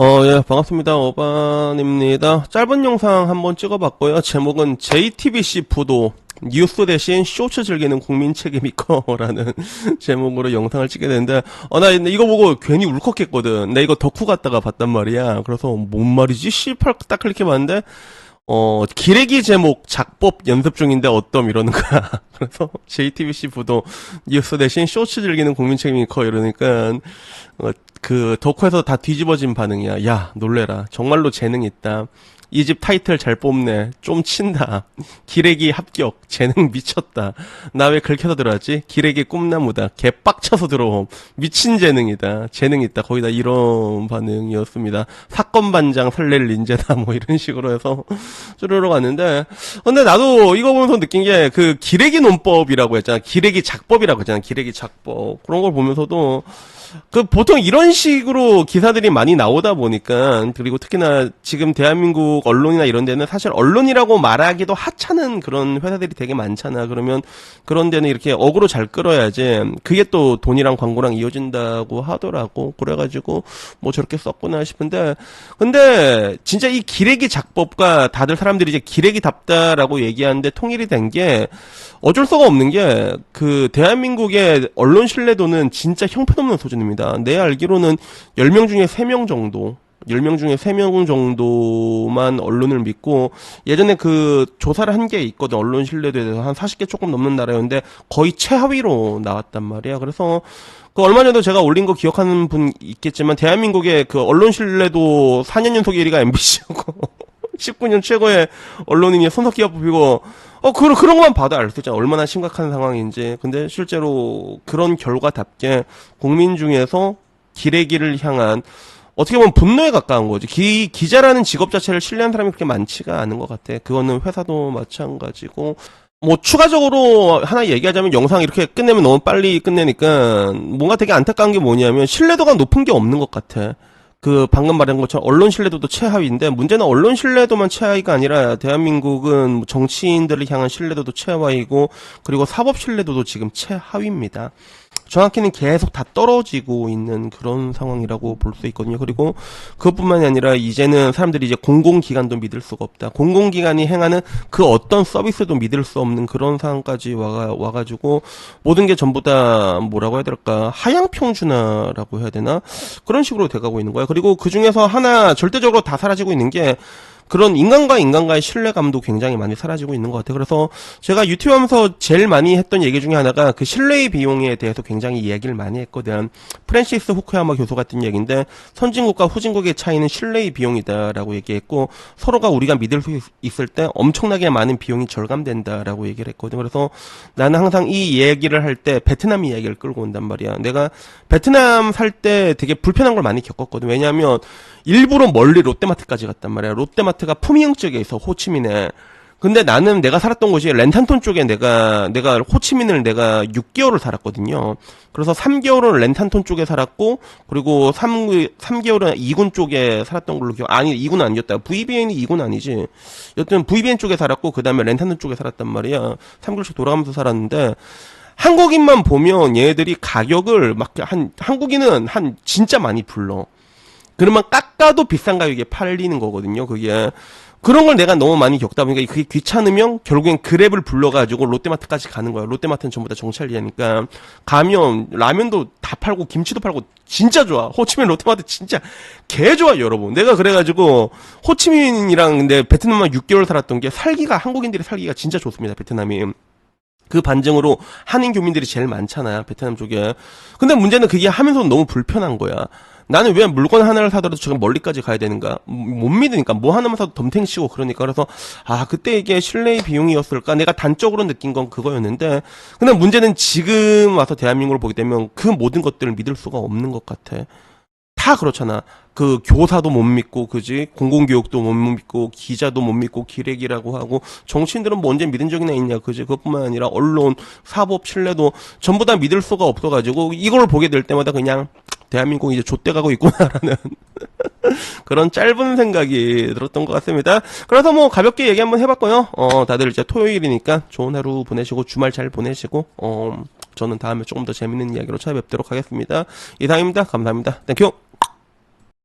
예, 반갑습니다. 오반입니다. 짧은 영상 한번 찍어봤고요. 제목은 JTBC 부도 뉴스 대신 쇼츠 즐기는 국민 책임이커라는 제목으로 영상을 찍게 되는데, 나 이거 보고 괜히 울컥했거든. 나 이거 덕후 갔다가 봤단 말이야. 그래서 뭔 말이지? 씨팔 딱 클릭해봤는데, 기레기 제목 작법 연습 중인데 어떤 이러는 거야. 그래서 JTBC 부도 뉴스 대신 쇼츠 즐기는 국민 책임이커 이러니까, 그 덕후에서 다 뒤집어진 반응이야. 야, 놀래라. 정말로 재능 있다. 이 집 타이틀 잘 뽑네. 좀 친다. 기레기 합격. 재능 미쳤다. 나 왜 긁혀서 들어왔지? 기레기 꿈나무다. 개 빡쳐서 들어옴. 미친 재능이다. 재능 있다. 거의 다 이런 반응이었습니다. 사건 반장 설렐 린제다. 뭐 이런 식으로 해서 쭈르르 갔는데, 근데 나도 이거 보면서 느낀 게 그 기레기 논법이라고 했잖아. 기레기 작법이라고 했잖아. 기레기 작법. 그런 걸 보면서도 그 보통 이런 식으로 기사들이 많이 나오다 보니까, 그리고 특히나 지금 대한민국 언론이나 이런 데는 사실 언론이라고 말하기도 하찮은 그런 회사들이 되게 많잖아. 그러면 그런 데는 이렇게 어그로 잘 끌어야지 그게 또 돈이랑 광고랑 이어진다고 하더라고. 그래가지고 뭐 저렇게 썼구나 싶은데, 근데 진짜 이 기레기 작법과 다들 사람들이 이제 기레기답다라고 얘기하는데 통일이 된 게 어쩔 수가 없는 게, 그 대한민국의 언론 신뢰도는 진짜 형편없는 수준입니다. 내 알기로는 10명 중에 3명 정도, 10명 중에 3명 정도만 언론을 믿고, 예전에 그 조사를 한 게 있거든. 언론 신뢰도에 대해서 한 40개 조금 넘는 나라였는데 거의 최하위로 나왔단 말이야. 그래서 그 얼마 전에도 제가 올린 거 기억하는 분 있겠지만, 대한민국의 그 언론 신뢰도 4년 연속 1위가 MBC였고 19년 최고의 언론인이 손석희가 뽑히고, 그런 것만 봐도 알 수 있잖아. 얼마나 심각한 상황인지. 근데 실제로 그런 결과답게 국민 중에서 기레기를 향한, 어떻게 보면 분노에 가까운 거지. 기자라는 직업 자체를 신뢰하는 사람이 그렇게 많지가 않은 것 같아. 그거는 회사도 마찬가지고. 뭐 추가적으로 하나 얘기하자면, 영상 이렇게 끝내면 너무 빨리 끝내니까 뭔가 되게 안타까운 게 뭐냐면 신뢰도가 높은 게 없는 것 같아. 그 방금 말한 것처럼 언론 신뢰도도 최하위인데, 문제는 언론 신뢰도만 최하위가 아니라 대한민국은 정치인들을 향한 신뢰도도 최하위고, 그리고 사법 신뢰도도 지금 최하위입니다. 정확히는 계속 다 떨어지고 있는 그런 상황이라고 볼 수 있거든요. 그리고 그것뿐만이 아니라 이제는 사람들이 이제 공공기관도 믿을 수가 없다. 공공기관이 행하는 그 어떤 서비스도 믿을 수 없는 그런 상황까지 와가지고 모든 게 전부 다 뭐라고 해야 될까, 하향평준화라고 해야 되나, 그런 식으로 돼가고 있는 거야. 그리고 그 중에서 하나 절대적으로 다 사라지고 있는 게, 그런 인간과 인간과의 신뢰감도 굉장히 많이 사라지고 있는 것 같아요. 그래서 제가 유튜브 하면서 제일 많이 했던 얘기 중에 하나가 그 신뢰의 비용에 대해서 굉장히 이야기를 많이 했거든. 프랜시스 후쿠야마 교수 같은 얘기인데, 선진국과 후진국의 차이는 신뢰의 비용이다라고 얘기했고, 서로가 우리가 믿을 수 있을 때 엄청나게 많은 비용이 절감된다라고 얘기를 했거든. 그래서 나는 항상 이 얘기를 할 때 베트남 이야기를 끌고 온단 말이야. 내가 베트남 살 때 되게 불편한 걸 많이 겪었거든. 왜냐하면 일부러 멀리 롯데마트까지 갔단 말이야. 롯데마트가 푸미흥 쪽에 있어, 호치민에. 근데 나는 내가 살았던 곳이 렌탄톤 쪽에, 내가 호치민을 내가 6개월을 살았거든요. 그래서 3개월은 렌탄톤 쪽에 살았고, 그리고 3개월은 이군 쪽에 살았던 걸로 아니, 이군 아니었다. VBN이 이군 아니지. 여튼 VBN 쪽에 살았고, 그 다음에 렌탄톤 쪽에 살았단 말이야. 3개월씩 돌아가면서 살았는데, 한국인만 보면 얘네들이 가격을 한국인은 진짜 많이 불러. 그러면 깎아도 비싼 가격에 팔리는 거거든요, 그게. 그런 걸 내가 너무 많이 겪다 보니까 그게 귀찮으면 결국엔 그랩을 불러가지고 롯데마트까지 가는 거야. 롯데마트는 전부 다 정찰리니까. 가면 라면도 다 팔고 김치도 팔고 진짜 좋아. 호치민 롯데마트 진짜 개 좋아, 여러분. 내가 그래가지고 호치민이랑 근데 베트남만 6개월 살았던 게, 한국인들이 살기가 진짜 좋습니다, 베트남이. 그 반증으로 한인 교민들이 제일 많잖아요, 베트남 쪽에. 근데 문제는 그게 하면서 너무 불편한 거야. 나는 왜 물건 하나를 사더라도 지금 멀리까지 가야 되는가? 못 믿으니까. 뭐 하나만 사도 덤탱치고 그러니까. 그래서 그때 이게 신뢰의 비용이었을까? 내가 단적으로 느낀 건 그거였는데, 근데 문제는 지금 와서 대한민국을 보게 되면 그 모든 것들을 믿을 수가 없는 것 같아. 다 그렇잖아. 그 교사도 못 믿고, 그지? 공공교육도 못 믿고, 기자도 못 믿고, 기레기라고 하고, 정치인들은 뭐 언제 믿은 적이나 있냐, 그지? 그것뿐만 아니라 언론, 사법, 신뢰도 전부 다 믿을 수가 없어가지고, 이걸 보게 될 때마다 그냥 대한민국이 이제 좆돼가고 있구나라는 그런 짧은 생각이 들었던 것 같습니다. 그래서 뭐 가볍게 얘기 한번 해봤고요. 다들 이제 토요일이니까 좋은 하루 보내시고 주말 잘 보내시고, 저는 다음에 조금 더 재밌는 이야기로 찾아뵙도록 하겠습니다. 이상입니다. 감사합니다. 땡큐.